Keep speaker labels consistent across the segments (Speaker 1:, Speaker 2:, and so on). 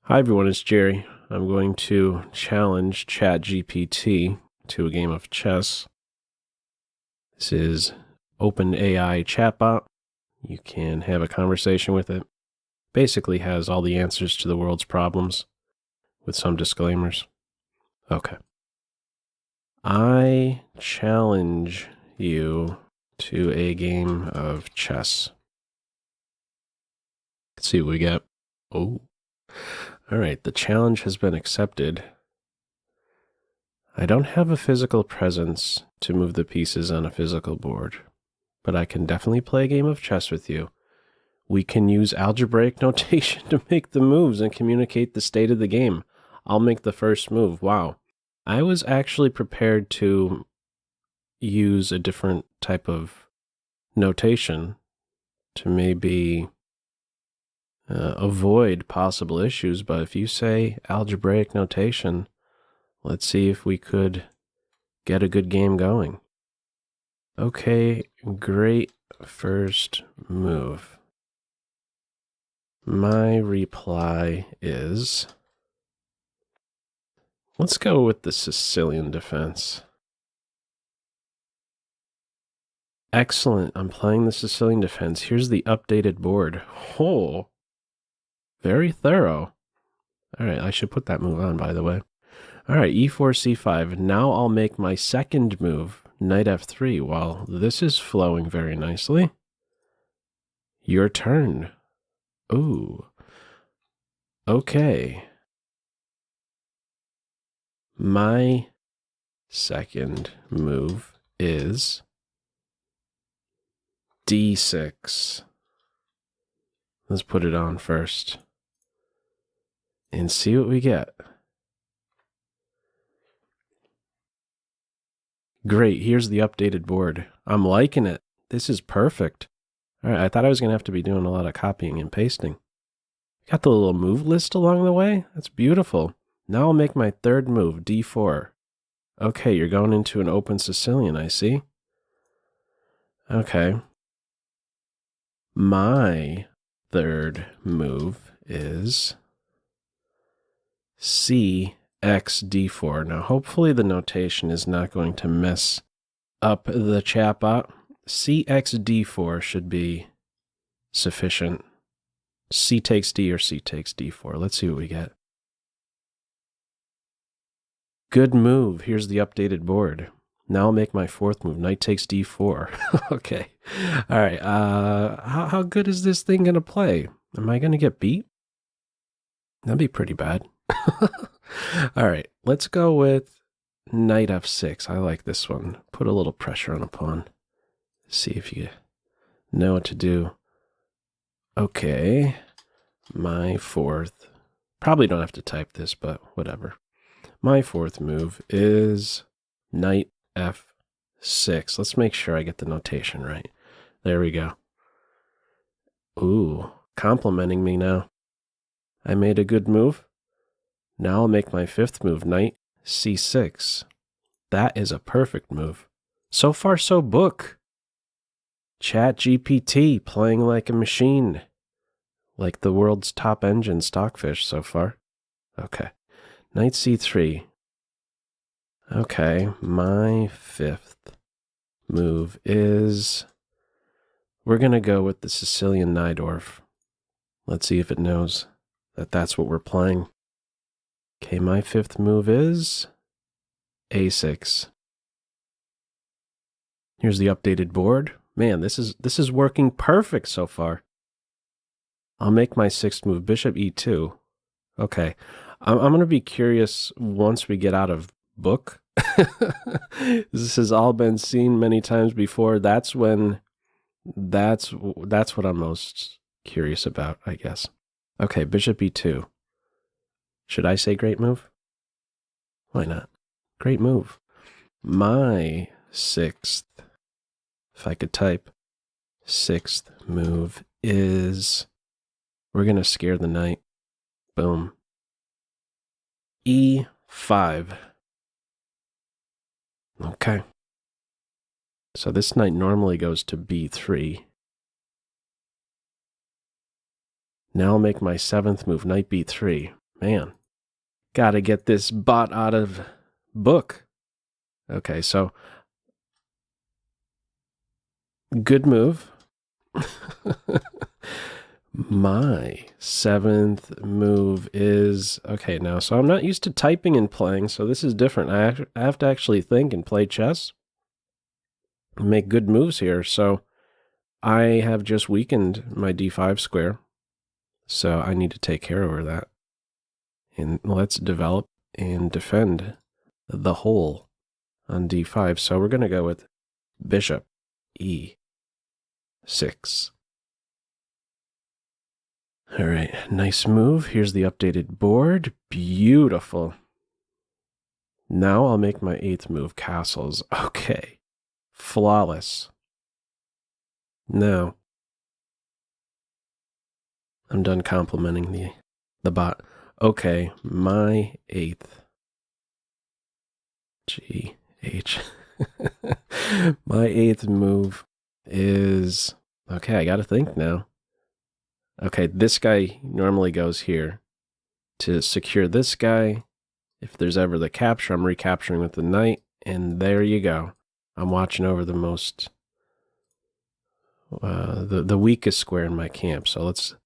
Speaker 1: Hi everyone, it's Jerry. I'm going to challenge ChatGPT to a game of chess. This is OpenAI chatbot. You can have a conversation with it. Basically has all the answers to the world's problems with some disclaimers. Okay. I challenge you to a game of chess. Let's see what we get. Oh. All right, the challenge has been accepted. I don't have a physical presence to move the pieces on a physical board, but I can definitely play a game of chess with you. We can use algebraic notation to make the moves and communicate the state of the game. I'll make the first move. Wow. I was actually prepared to use a different type of notation to maybe avoid possible issues, but if you say algebraic notation, let's see if we could get a good game going. Okay, great first move. My reply is, let's go with the Sicilian defense. Excellent, I'm playing the Sicilian defense. Here's the updated board. Oh, very thorough. All right, I should put that move on, by the way. All right, e4, c5. Now I'll make my second move, knight f3. Well, this is flowing very nicely. Your turn. Ooh. Okay. My second move is d6. Let's put it on first and see what we get. Great, here's the updated board. I'm liking it. This is perfect. All right, I thought I was going to have to be doing a lot of copying and pasting. Got the little move list along the way? That's beautiful. Now I'll make my third move, d4. Okay, you're going into an open Sicilian, I see. Okay. My third move is cx d4. Now, hopefully the notation is not going to mess up the chatbot. Cx d4 should be sufficient. C takes d or c takes d4. Let's see what we get. Good move. Here's the updated board. Now I'll make my fourth move. Knight takes d4. Okay. All right. How good is this thing going to play? Am I going to get beat? That'd be pretty bad. All right. Let's go with knight f6. I like this one. Put a little pressure on a pawn. See if you know what to do. Okay. My fourth. Probably don't have to type this, but whatever. My fourth move is knight f6. Let's make sure I get the notation right. There we go. Ooh, complimenting me now. I made a good move. Now I'll make my fifth move, knight c6. That is a perfect move. So far, so book. ChatGPT playing like a machine. Like the world's top engine stockfish so far. Okay. Knight c3. Okay, my fifth move is, we're going to go with the Sicilian Najdorf. Let's see if it knows that that's what we're playing. Okay, my fifth move is a6. Here's the updated board. Man, this is working perfect so far. I'll make my sixth move, bishop e2. Okay, I'm going to be curious once we get out of book. This has all been seen many times before. That's what I'm most curious about, I guess. Okay, bishop e2. Should I say great move? Why not? Great move. My sixth, if I could type, sixth move is, we're going to scare the knight. Boom. e5. Okay. So this knight normally goes to b3. Now I'll make my seventh move, knight b3. Man, gotta get this bot out of book. Okay, so good move. My 7th move is, okay, now, so I'm not used to typing and playing, so this is different. I have to actually think and play chess and make good moves here. So I have just weakened my d5 square, so I need to take care of that. And let's develop and defend the whole on d5. So we're going to go with bishop e6. All right, nice move. Here's the updated board. Beautiful. Now I'll make my 8th move, castles. Okay, flawless. Now, I'm done complimenting the bot. Okay, my 8th. G-H. My 8th move is... Okay, I gotta think now. Okay, this guy normally goes here. To secure this guy, if there's ever the capture, I'm recapturing with the knight, and there you go. I'm watching over the most... the weakest square in my camp, so let's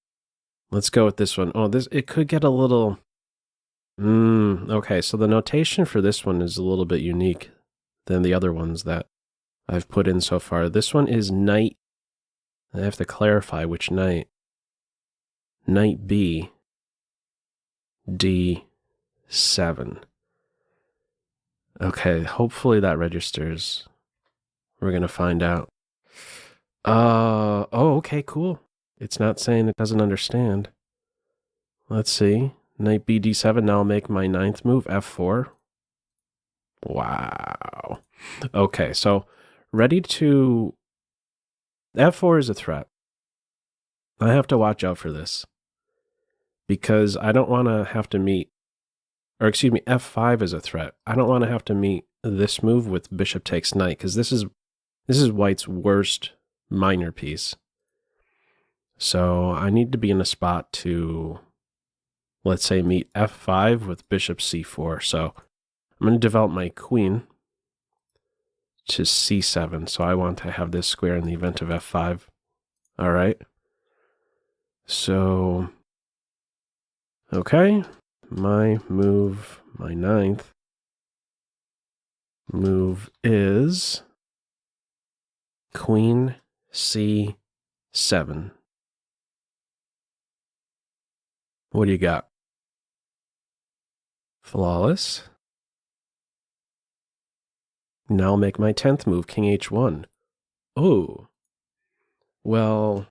Speaker 1: go with this one. Oh, it could get a little... Okay, so the notation for this one is a little bit unique than the other ones that I've put in so far. This one is knight. I have to clarify which knight. Knight B, D7. Okay, hopefully that registers. We're going to find out. Oh, okay, cool. It's not saying it doesn't understand. Let's see. Knight B, D7. Now I'll make my 9th move, F4. Wow. Okay, so ready to... F4 is a threat. I have to watch out for this because I don't want to have to meet, or excuse me, F5 is a threat. I don't want to have to meet this move with bishop takes knight because this is white's worst minor piece. So I need to be in a spot to, let's say, meet F5 with bishop C4. So I'm going to develop my queen to C7. So I want to have this square in the event of F5. All right. So, okay, my move, my 9th move is Queen C7. What do you got? Flawless. Now I'll make my 10th move, King H1. Oh, well...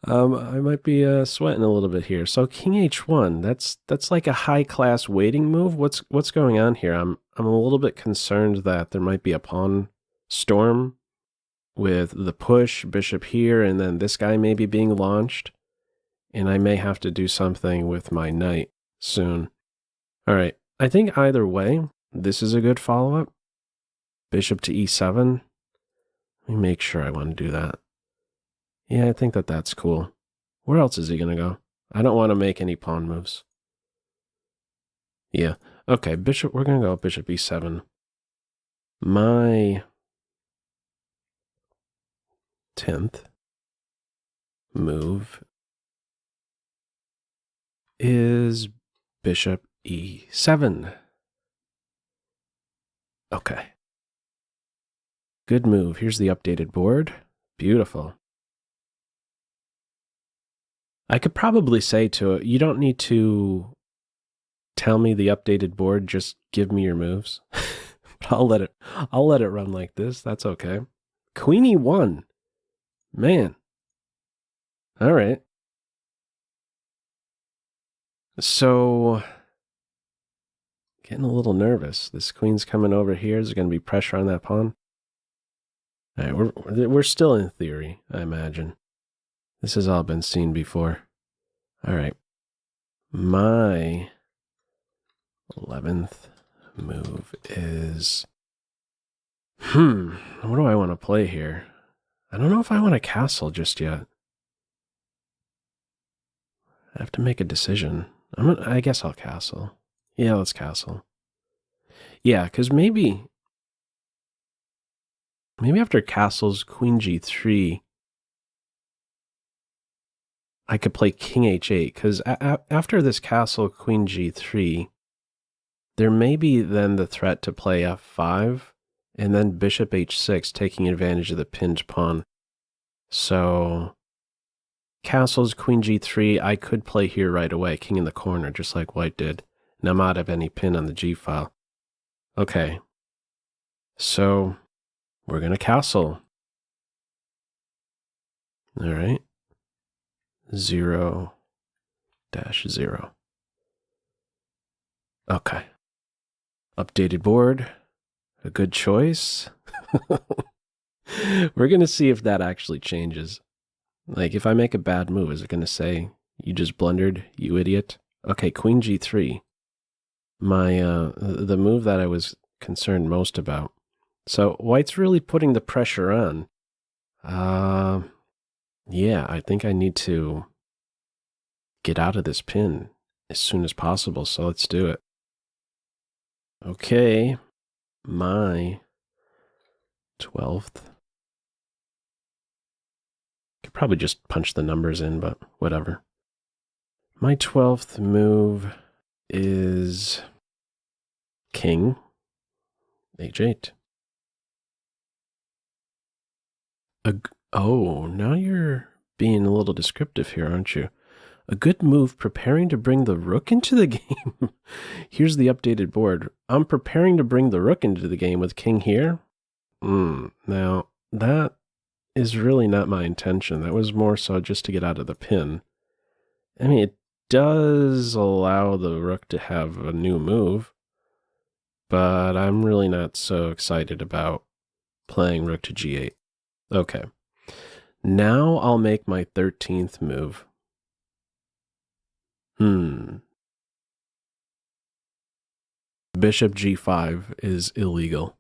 Speaker 1: I might be sweating a little bit here. So King H1, that's like a high-class waiting move. What's going on here? I'm a little bit concerned that there might be a pawn storm with the push, bishop here, and then this guy may be being launched. And I may have to do something with my knight soon. All right, I think either way, this is a good follow-up. Bishop to E7. Let me make sure I want to do that. Yeah, I think that's cool. Where else is he going to go? I don't want to make any pawn moves. Yeah. Okay, bishop, we're going to go bishop e7. My 10th move is bishop e7. Okay. Good move. Here's the updated board. Beautiful. I could probably say to it, you don't need to tell me the updated board, just give me your moves. But I'll let it run like this. That's okay. Queen e1. Man. All right. So, getting a little nervous. This queen's coming over here. Is there going to be pressure on that pawn? All right, we're still in theory, I imagine. This has all been seen before. All right. My 11th move is... what do I want to play here? I don't know if I want a castle just yet. I have to make a decision. I guess I'll castle. Yeah, let's castle. Yeah, because maybe after castles, queen g3, I could play king h8, because after this castle, queen g3, there may be then the threat to play f5, and then bishop h6, taking advantage of the pinned pawn. So castles, queen g3, I could play here right away, king in the corner, just like white did. And I'm out of any pin on the g file. Okay, so we're going to castle. All right. 0-0. Okay. Updated board. A good choice. We're going to see if that actually changes. Like, if I make a bad move, is it going to say, you just blundered, you idiot? Okay, queen g3. The move that I was concerned most about. So white's really putting the pressure on. Yeah, I think I need to get out of this pin as soon as possible, so let's do it. Okay, my 12th. Could probably just punch the numbers in, but whatever. My 12th move is king h8. Oh, now you're being a little descriptive here, aren't you? A good move, preparing to bring the rook into the game. Here's the updated board. I'm preparing to bring the rook into the game with king here. Now, that is really not my intention. That was more so just to get out of the pin. I mean, it does allow the rook to have a new move, but I'm really not so excited about playing rook to g8. Okay. Now I'll make my 13th move. Bishop g5 is illegal.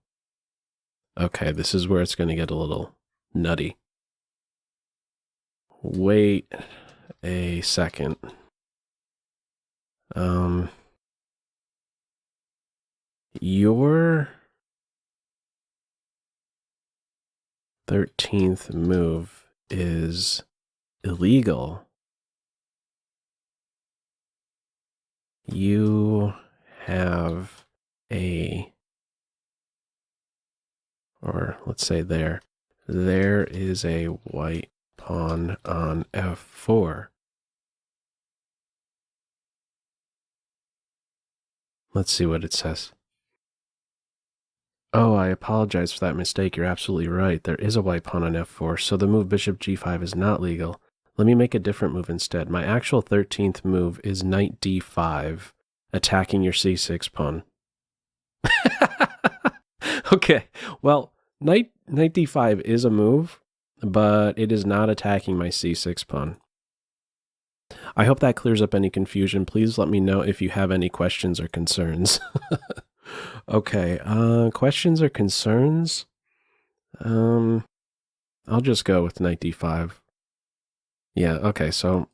Speaker 1: Okay, this is where it's going to get a little nutty. Wait a second. Your 13th move is illegal. You have or let's say there is a white pawn on f4. Let's see what it says. Oh, I apologize for that mistake. You're absolutely right. There is a white pawn on f4, so the move bishop g5 is not legal. Let me make a different move instead. My actual 13th move is knight d5, attacking your c6 pawn. Okay, well, knight d5 is a move, but it is not attacking my c6 pawn. I hope that clears up any confusion. Please let me know if you have any questions or concerns. Okay, questions or concerns? I'll just go with knight d5. Yeah, okay, so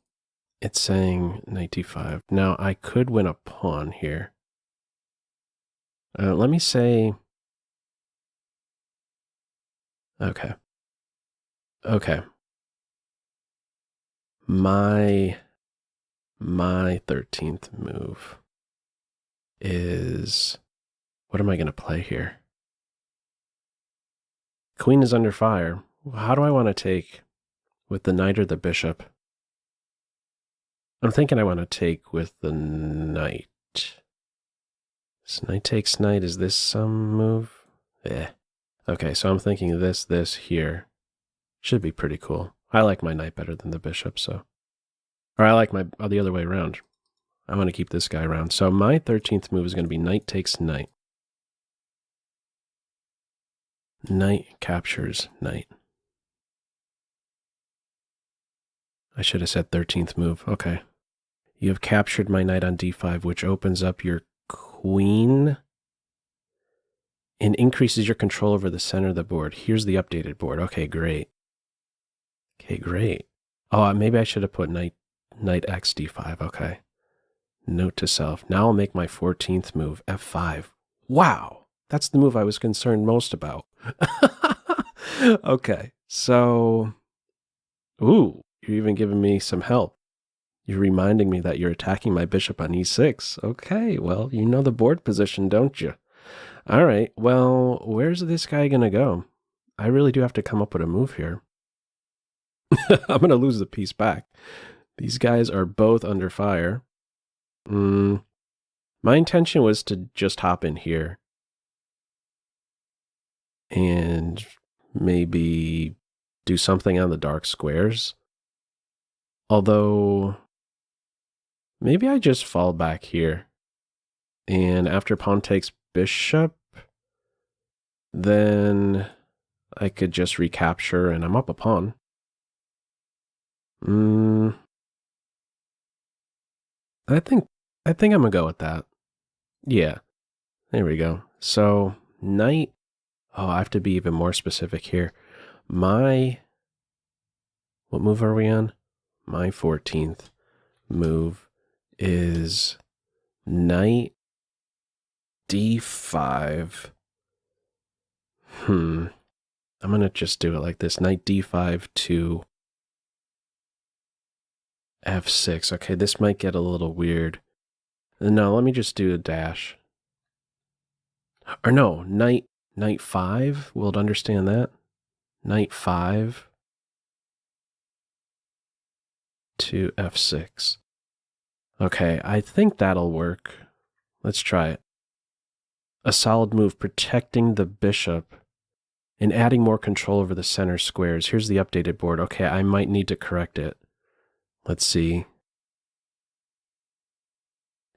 Speaker 1: it's saying knight d5. Now, I could win a pawn here. Let me say... Okay. Okay. My 13th move is... What am I going to play here? Queen is under fire. How do I want to take with the knight or the bishop? I'm thinking I want to take with the knight. So knight takes knight. Is this some move? Yeah. Okay, so I'm thinking this here. Should be pretty cool. I like my knight better than the bishop, so... Or I like the other way around. I want to keep this guy around. So my 13th move is going to be knight takes knight. Knight captures knight. I should have said 13th move. Okay. You have captured my knight on d5, which opens up your queen and increases your control over the center of the board. Here's the updated board. Okay, great. Okay, great. Oh, maybe I should have put knight knight x d5. Okay. Note to self. Now I'll make my 14th move, f5. Wow, that's the move I was concerned most about. Okay, so, ooh, you're even giving me some help. You're reminding me that you're attacking my bishop on e6. Okay, well, you know the board position, don't you? All right, well, where's this guy gonna go? I really do have to come up with a move here. I'm gonna lose the piece back. These guys are both under fire. My intention was to just hop in here and maybe do something on the dark squares. Although, maybe I just fall back here. And after pawn takes bishop, then I could just recapture and I'm up a pawn. I think I'm gonna go with that. Yeah, there we go. So knight, oh, I have to be even more specific here. What move are we on? My 14th move is knight d5. I'm gonna just do it like this. Knight d5 to f6. Okay, this might get a little weird. No, let me just do a dash. Or no, knight 5. We'll understand that. Knight 5 to f6. Okay, I think that'll work. Let's try it. A solid move protecting the bishop and adding more control over the center squares. Here's the updated board. Okay, I might need to correct it. Let's see.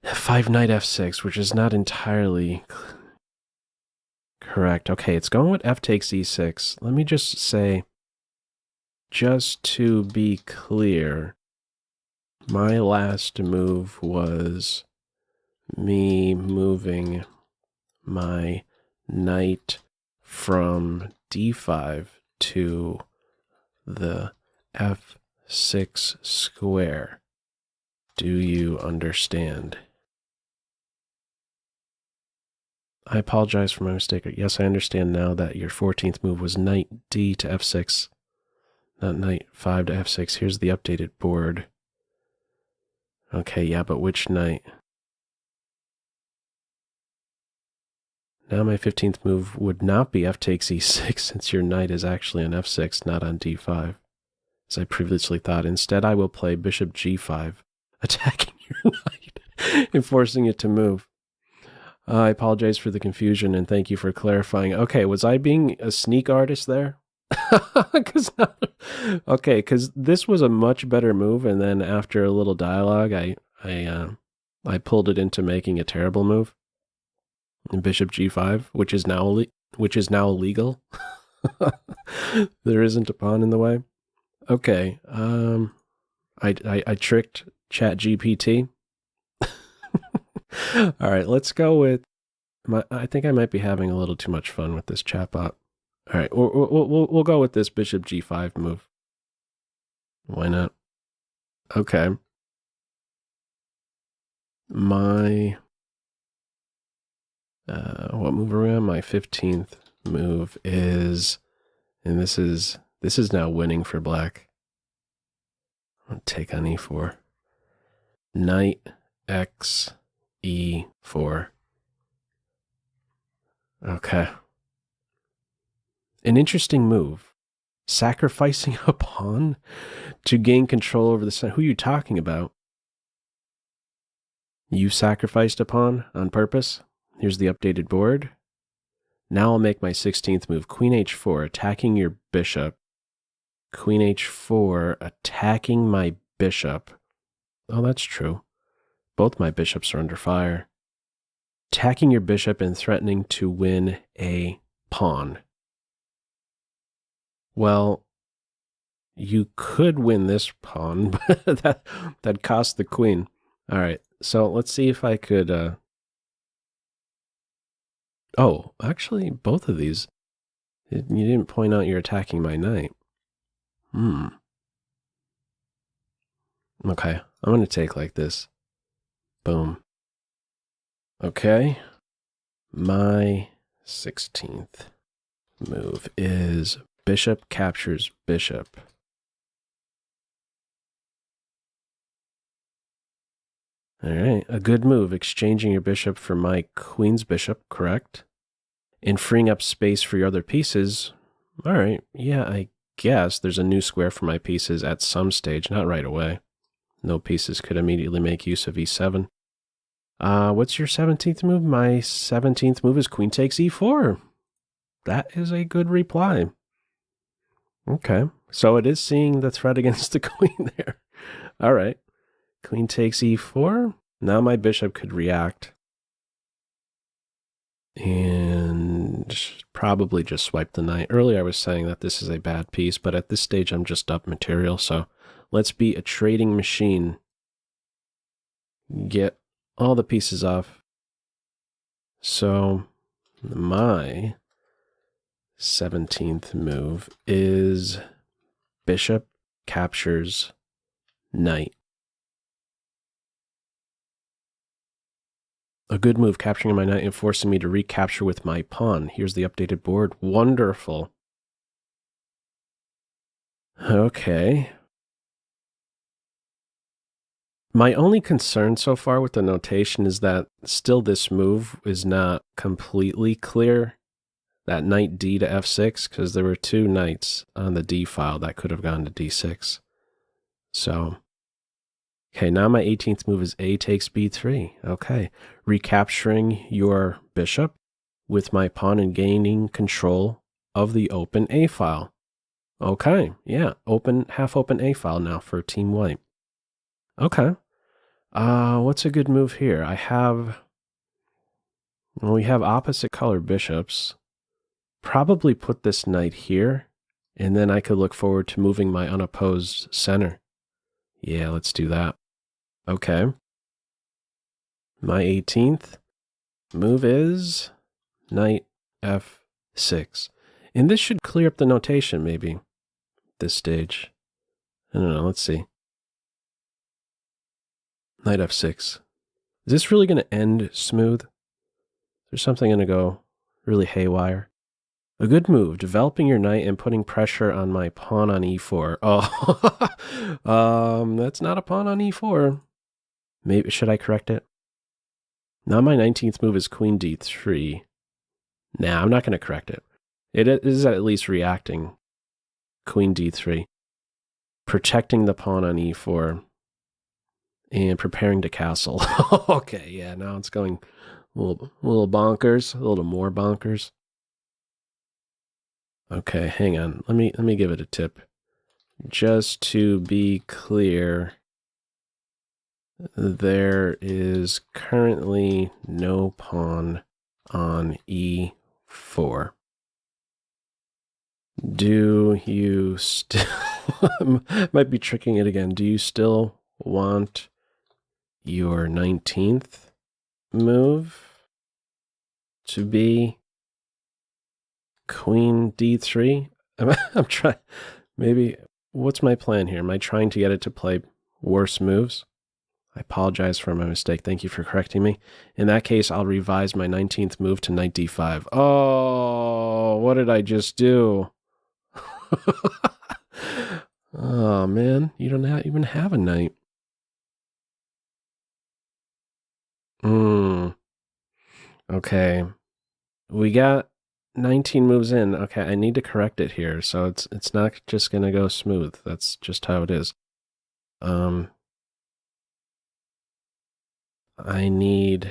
Speaker 1: 5 knight f6, which is not entirely correct. Okay, it's going with f takes e6. Let me just say, just to be clear, my last move was me moving my knight from d5 to the f6 square. Do you understand? I apologize for my mistake. Yes, I understand now that your 14th move was knight d to f6, not knight 5 to f6. Here's the updated board. Okay, yeah, but which knight? Now my 15th move would not be f takes e6 since your knight is actually on f6, not on d5, as I previously thought. Instead, I will play bishop g5, attacking your knight and forcing it to move. I apologize for the confusion and thank you for clarifying. Okay, was I being a sneak artist there? Okay, because this was a much better move, and then after a little dialogue, I pulled it into making a terrible move. Bishop g5, which is now illegal. There isn't a pawn in the way. Okay, I tricked ChatGPT. All right, let's go with I think I might be having a little too much fun with this chatbot. All right, we'll go with this bishop g5 move. Why not? Okay. My what move are we on? My 15th move is, and this is now winning for black. I'll take on e4. Knight x e4. Okay. An interesting move. Sacrificing a pawn to gain control over the center. Who are you talking about? You sacrificed a pawn on purpose? Here's the updated board. Now I'll make my 16th move. Queen h4, attacking your bishop. Queen h4, attacking my bishop. Oh, that's true. Both my bishops are under fire. Attacking your bishop and threatening to win a pawn. Well, you could win this pawn, but that cost the queen. All right, so let's see if I could... Oh, actually, both of these. You didn't point out you're attacking my knight. Okay, I'm going to take like this. Boom. Okay. My 16th move is bishop captures bishop. All right, a good move, exchanging your bishop for my queen's bishop, correct? And freeing up space for your other pieces. All right, yeah, I guess there's a new square for my pieces at some stage, not right away. No pieces could immediately make use of e7. What's your 17th move? My 17th move is queen takes e4. That is a good reply. Okay, so it is seeing the threat against the queen there. All right, queen takes e4. Now my bishop could react and probably just swipe the knight. Earlier I was saying that this is a bad piece, but at this stage I'm just up material, so let's be a trading machine. Get all the pieces off. So my 17th move is bishop captures knight. A good move, capturing my knight and forcing me to recapture with my pawn. Here's the updated board. Wonderful. Okay. My only concern so far with the notation is that still this move is not completely clear. That knight d to f6, because there were two knights on the d file that could have gone to d6. So, okay, now my 18th move is a takes b3. Okay, recapturing your bishop with my pawn and gaining control of the open a file. Okay, yeah, half open a file now for Team White. Okay. What's a good move here? We have opposite color bishops. Probably put this knight here, and then I could look forward to moving my unopposed center. Yeah, let's do that. Okay. My 18th move is knight f6. And this should clear up the notation, maybe, this stage. I don't know, let's see. Knight f6. Is this really going to end smooth? There's something going to go really haywire. A good move, developing your knight and putting pressure on my pawn on e4. Oh, that's not a pawn on e4. Maybe, should I correct it? Now my 19th move is queen d3. Nah, I'm not going to correct it. It is at least reacting. Queen d3. Protecting the pawn on e4. And preparing to castle. Okay, yeah, now it's going a little bonkers, a little more bonkers. Okay, hang on. Let me give it a tip. Just to be clear, there is currently no pawn on e4. Do you still might be tricking it again. Do you still want your 19th move to be queen d3? I'm trying. Maybe, what's my plan here? Am I trying to get it to play worse moves? I apologize for my mistake. Thank you for correcting me. In that case, I'll revise my 19th move to knight d5. Oh, what did I just do? Oh, man, you don't even have a knight. Okay. We got 19 moves in. Okay, I need to correct it here. So it's not just going to go smooth. That's just how it is. I need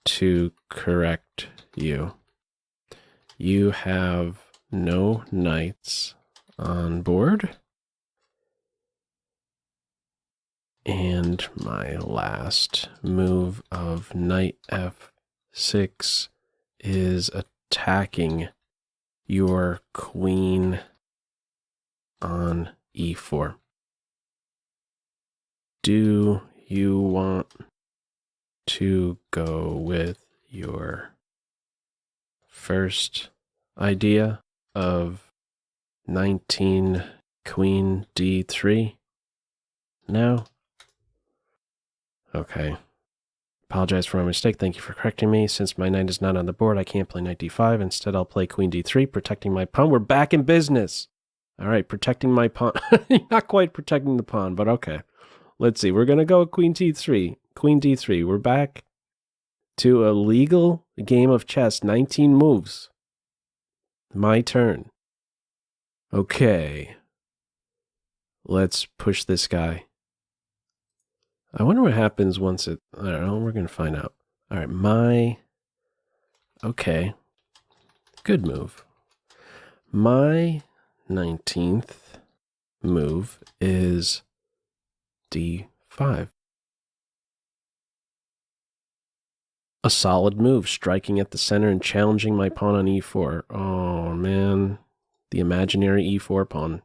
Speaker 1: to correct you. You have no knights on board. And my last move of knight f6 is attacking your queen on e4. Do you want to go with your first idea of 19 queen d3? No? Okay. Apologize for my mistake. Thank you for correcting me. Since my knight is not on the board, I can't play knight d5. Instead, I'll play queen d3, protecting my pawn. We're back in business. All right, protecting my pawn. Not quite protecting the pawn, but okay. Let's see. We're going to go queen t3. Queen d3. We're back to a legal game of chess. 19 moves. My turn. Okay. Let's push this guy. I wonder what happens once it... I don't know. We're going to find out. All right, okay. Good move. My 19th move is d5. A solid move, striking at the center and challenging my pawn on e4. Oh, man. The imaginary e4 pawn.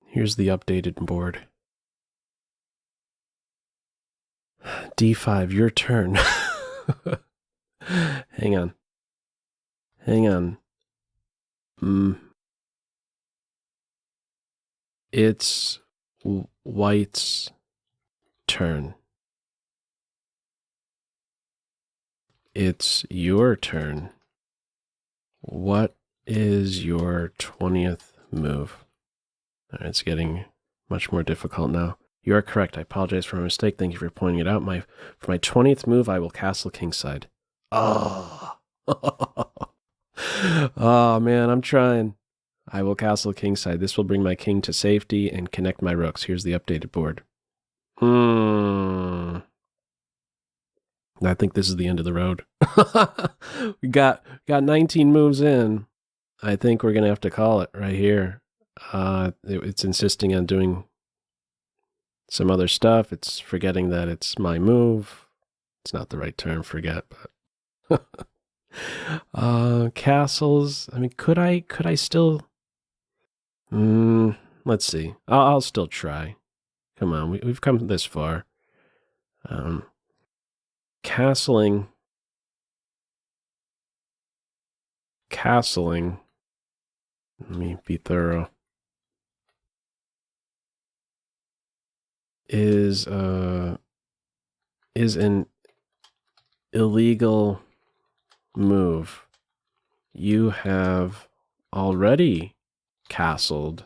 Speaker 1: Here's the updated board. d5, your turn. Hang on. Hang on. It's white's turn. It's your turn. What is your 20th move? All right, it's getting much more difficult now. You are correct. I apologize for my mistake. Thank you for pointing it out. For my 20th move, I will castle kingside. Oh. Oh, man, I'm trying. I will castle kingside. This will bring my king to safety and connect my rooks. Here's the updated board. I think this is the end of the road. We got 19 moves in. I think we're going to have to call it right here. It's insisting on doing some other stuff. It's forgetting that it's my move. It's not the right term, forget, but castles. I mean, could I still? Let's see. I'll still try. Come on, we've come this far. Castling. Let me be thorough. Is an illegal move. You have already castled.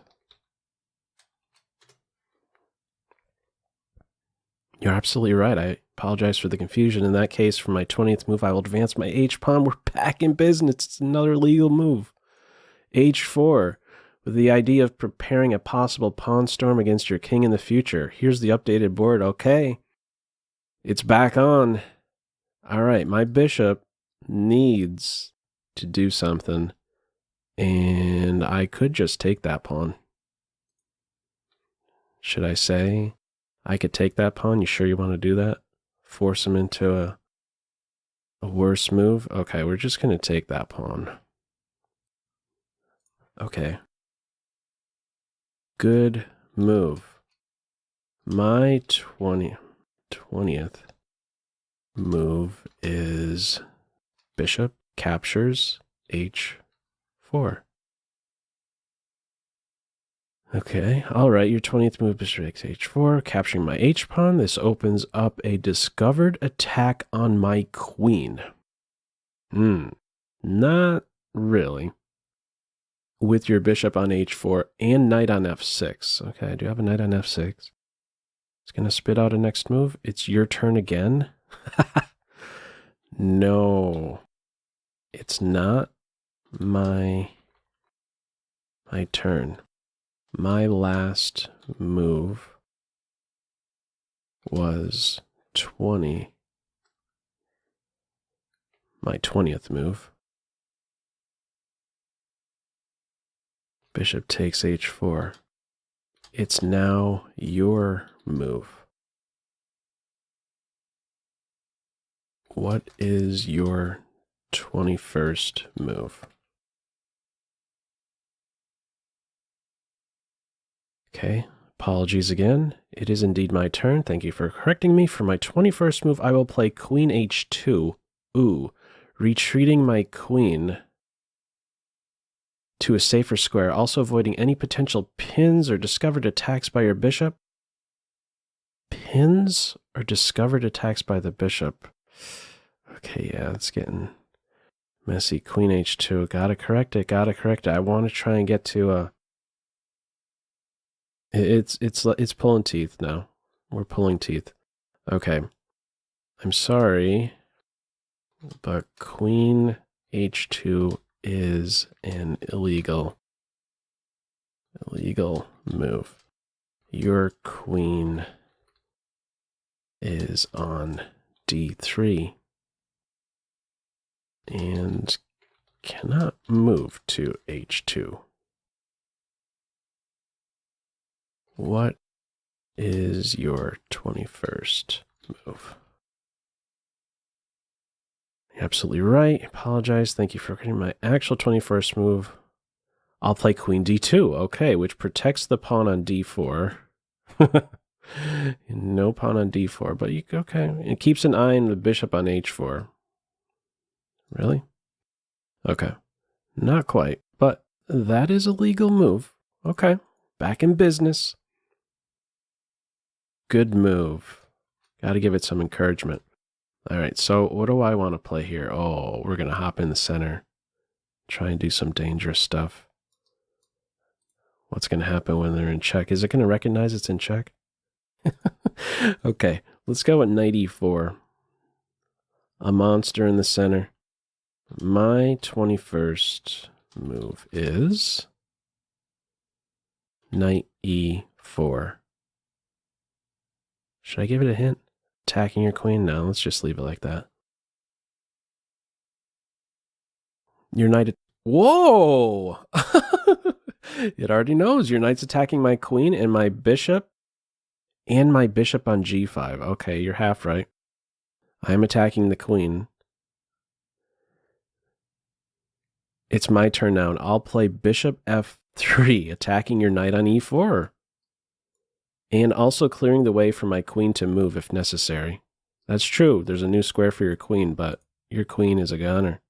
Speaker 1: You're absolutely right. I apologize for the confusion. In that case, for my 20th move, I will advance my h-pawn. We're back in business. It's another legal move. h4, with the idea of preparing a possible pawn storm against your king in the future. Here's the updated board. Okay. It's back on. All right, my bishop needs to do something, and I could just take that pawn. Should I say I could take that pawn? You sure you want to do that? Force him into a worse move? Okay, we're just going to take that pawn. Okay. Good move. My 20th move is bishop captures h4. Okay, all right, your 20th move, bishop takes h4, capturing my h-pawn. This opens up a discovered attack on my queen. Not really. With your bishop on h4 and knight on f6. Okay, I do have a knight on f6. It's going to spit out a next move. It's your turn again. No, it's not my turn. My last move was 20. My 20th move. Bishop takes h4. It's now your move. What is your 21st move? Okay, apologies again. It is indeed my turn. Thank you for correcting me. For my 21st move, I will play queen h2. Ooh, retreating my queen to a safer square, also avoiding any potential pins or discovered attacks by your bishop. Pins or discovered attacks by the bishop. Okay, yeah, it's getting messy. Queen h2. Gotta correct it. I want to try and get to it's pulling teeth now. We're pulling teeth. Okay. I'm sorry, but queen h2 is an illegal move. Your queen is on d3 and cannot move to h2. What is your 21st move? You're absolutely right. Apologize. Thank you for getting my actual 21st move. I'll play queen d2. Okay, which protects the pawn on d4. No pawn on d4, but okay. It keeps an eye on the bishop on h4. Really? Okay. Not quite, but that is a legal move. Okay. Back in business. Good move. Got to give it some encouragement. All right, so what do I want to play here? Oh, we're going to hop in the center. Try and do some dangerous stuff. What's going to happen when they're in check? Is it going to recognize it's in check? Okay, let's go with knight e4. A monster in the center. My 21st move is knight e4. Should I give it a hint? Attacking your queen? No, let's just leave it like that. Your knight... Whoa! It already knows. Your knight's attacking my queen and my bishop on g5. Okay, you're half right. I'm attacking the queen. It's my turn now, and I'll play bishop f3, attacking your knight on e4. And also clearing the way for my queen to move if necessary. That's true. There's a new square for your queen, but your queen is a gunner.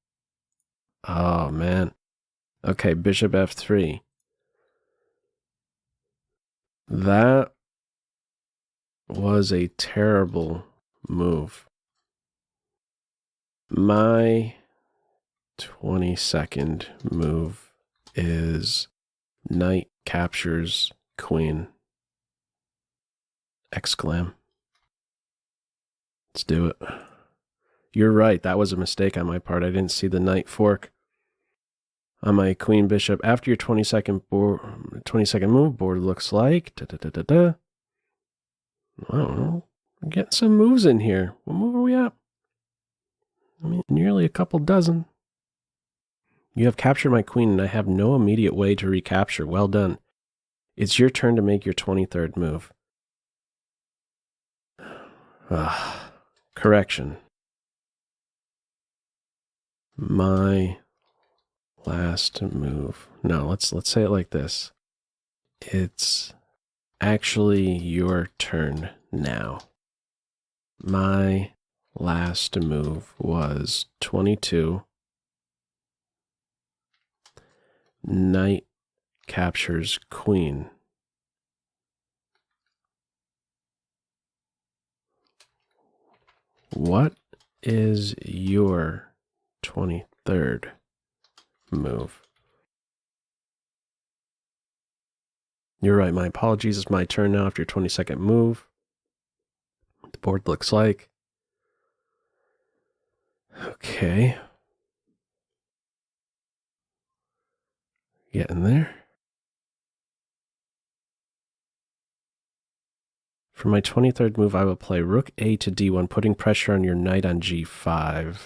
Speaker 1: Oh, man. Okay, bishop f3. That was a terrible move. My 22nd move is knight captures queen. Exclam. Let's do it. You're right. That was a mistake on my part. I didn't see the knight fork on my queen bishop. After your 22nd move, board looks like I don't know. We're getting some moves in here. What move are we at? I mean, nearly a couple dozen. You have captured my queen, and I have no immediate way to recapture. Well done. It's your turn to make your 23rd move. Correction. My last move. No, let's say it like this. It's actually your turn now. My last move was 22. Knight captures queen. What is your 23rd move? You're right. My apologies. It's my turn now after your 22nd move. The board looks like. Okay. Getting there. For my 23rd move, I will play rook a to d1, putting pressure on your knight on g5.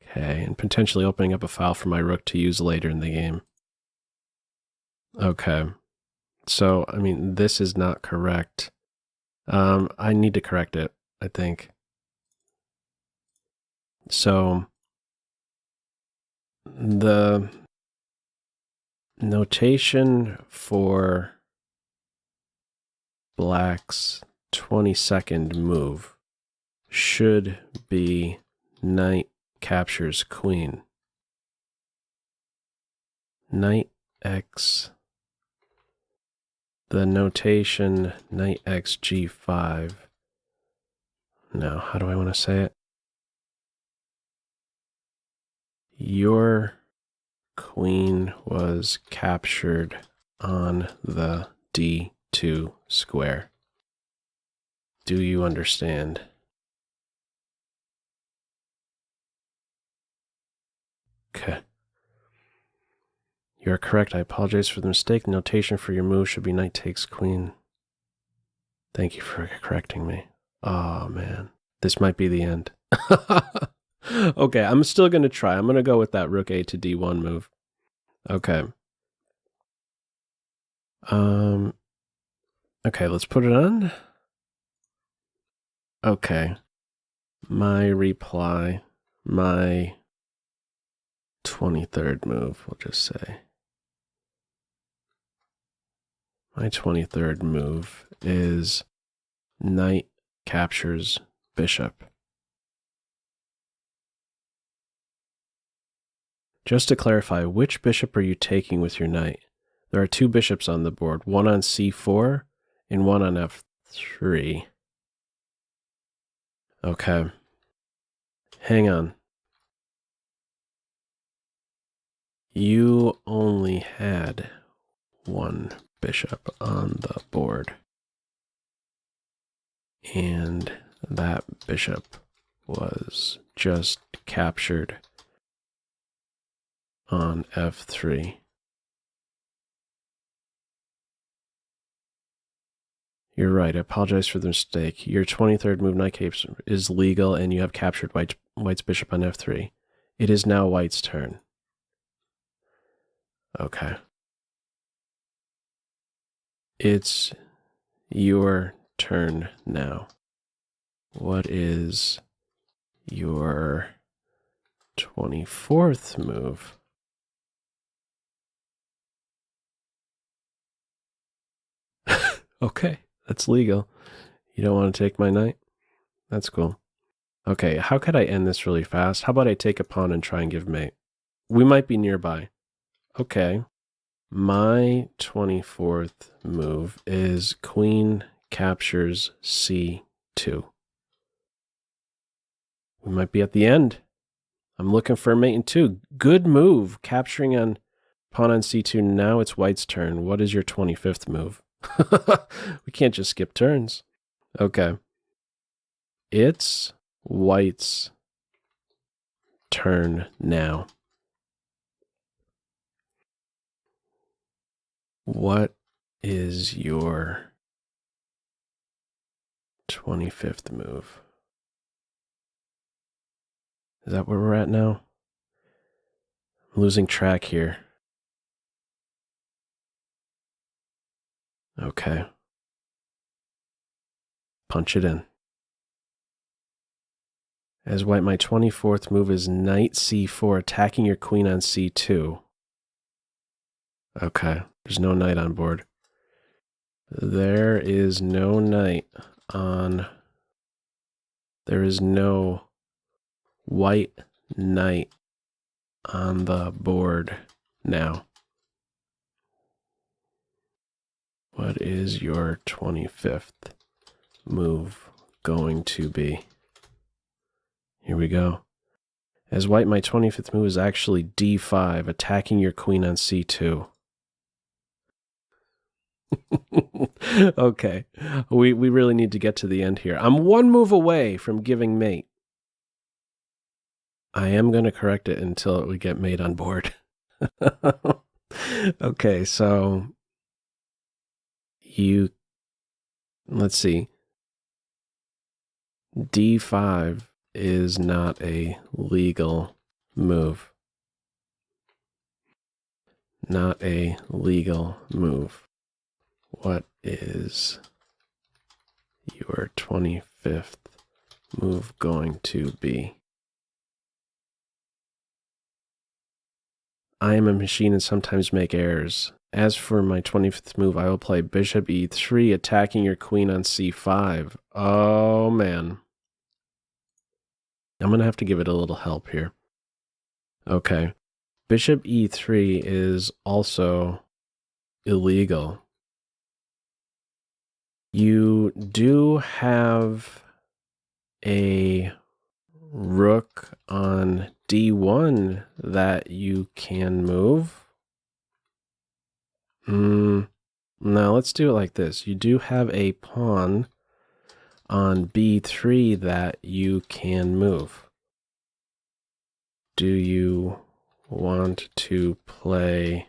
Speaker 1: Okay, and potentially opening up a file for my rook to use later in the game. Okay. So, I mean, this is not correct. I need to correct it, I think. So, the notation for Black's 22nd move should be knight captures queen. knight x, the notation knight x g5. Now, how do I want to say it? Your queen was captured on the d2 square. Do you understand? Okay. You're correct. I apologize for the mistake. The notation for your move should be knight takes queen. Thank you for correcting me. Oh, man. This might be the end. Okay, I'm still going to try. I'm going to go with that rook a to d1 move. Okay. Okay, let's put it on. Okay. My reply, my 23rd move, we'll just say. My 23rd move is knight captures bishop. Just to clarify, which bishop are you taking with your knight? There are two bishops on the board, one on c4 and one on f3. Okay. Hang on. You only had one bishop on the board. And that bishop was just captured on f3. You're right. I apologize for the mistake. Your 23rd move, knight capes, is legal, and you have captured White's bishop on f3. It is now White's turn. Okay. It's your turn now. What is your 24th move? Okay, that's legal. You don't want to take my knight? That's cool. Okay, how could I end this really fast? How about I take a pawn and try and give mate? We might be nearby. Okay. My 24th move is queen captures c2. We might be at the end. I'm looking for a mate in 2. Good move, capturing on pawn on c2. Now it's White's turn. What is your 25th move? We can't just skip turns. Okay. It's White's turn now. What is your 25th move? Is that where we're at now? I'm losing track here. Okay. Punch it in. As White, my 24th move is knight c4, attacking your queen on c2. Okay, there's no knight on board. There is no knight on... There is no white knight on the board now. What is your 25th move going to be? Here we go. As White, my 25th move is actually d5, attacking your queen on c2. Okay, we really need to get to the end here. I'm one move away from giving mate. I am going to correct it until we get mate on board. Okay, so let's see. D5 is not a legal move. Not a legal move. What is your 25th move going to be? I am a machine and sometimes make errors. As for my 25th move, I will play bishop e3, attacking your queen on c5. Oh, man. I'm going to have to give it a little help here. Okay. Bishop e3 is also illegal. You do have a rook on d1 that you can move. Now let's do it like this. You do have a pawn on b3 that you can move. Do you want to play...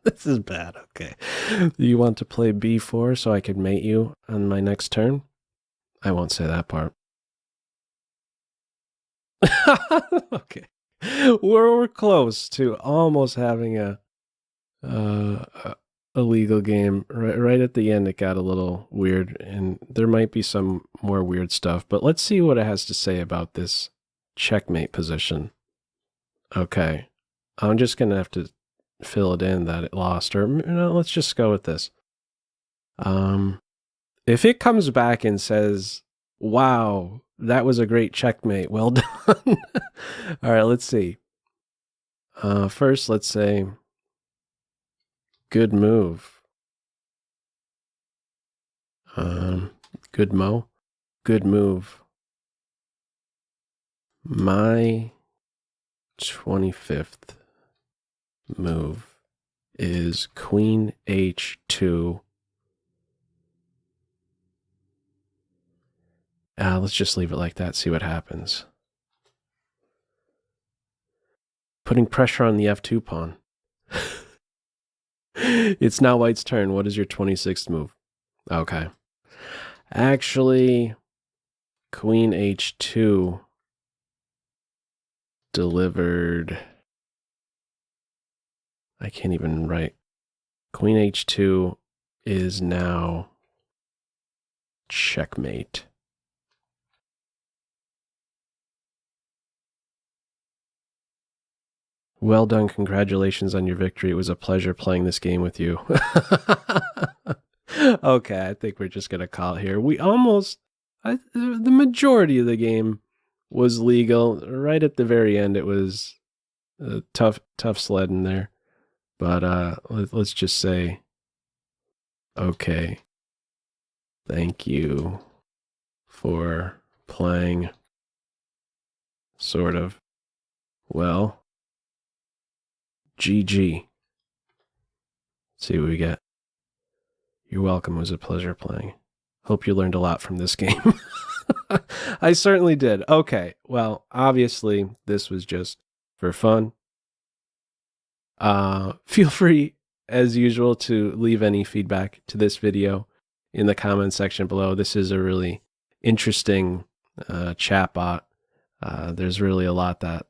Speaker 1: This is bad, okay. Do you want to play b4 so I could mate you on my next turn? I won't say that part. Okay. We're close to almost having a legal game. Right at the end, it got a little weird, and there might be some more weird stuff, but let's see what it has to say about this checkmate position. Okay. I'm just going to have to fill it in that it lost, or no, let's just go with this. If it comes back and says, wow, that was a great checkmate, well done. All right, let's see. First, let's say, good move. Good move. My 25th move is queen h2. Let's just leave it like that, see what happens. Putting pressure on the f2 pawn. It's now white's turn. What is your 26th move? Okay. Actually, queen h2 delivered... I can't even write. Queen h2 is now checkmate. Well done. Congratulations on your victory. It was a pleasure playing this game with you. Okay, I think we're just going to call it here. We almost, the majority of the game was legal. Right at the very end, it was a tough sledding there. But let's just say, okay, thank you for playing, sort of. Well, GG. See what we get. You're welcome. It was a pleasure playing. Hope you learned a lot from this game. I certainly did. Okay, well, obviously, this was just for fun. Feel free, as usual, to leave any feedback to this video in the comment section below. This is a really interesting chatbot. There's really a lot that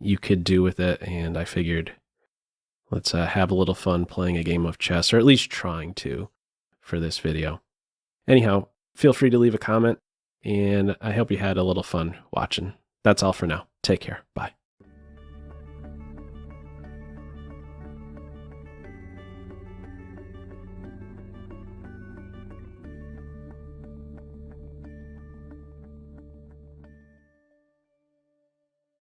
Speaker 1: you could do with it, and I figured let's have a little fun playing a game of chess, or at least trying to, for this video. Anyhow, feel free to leave a comment, and I hope you had a little fun watching. That's all for now. Take care. Bye.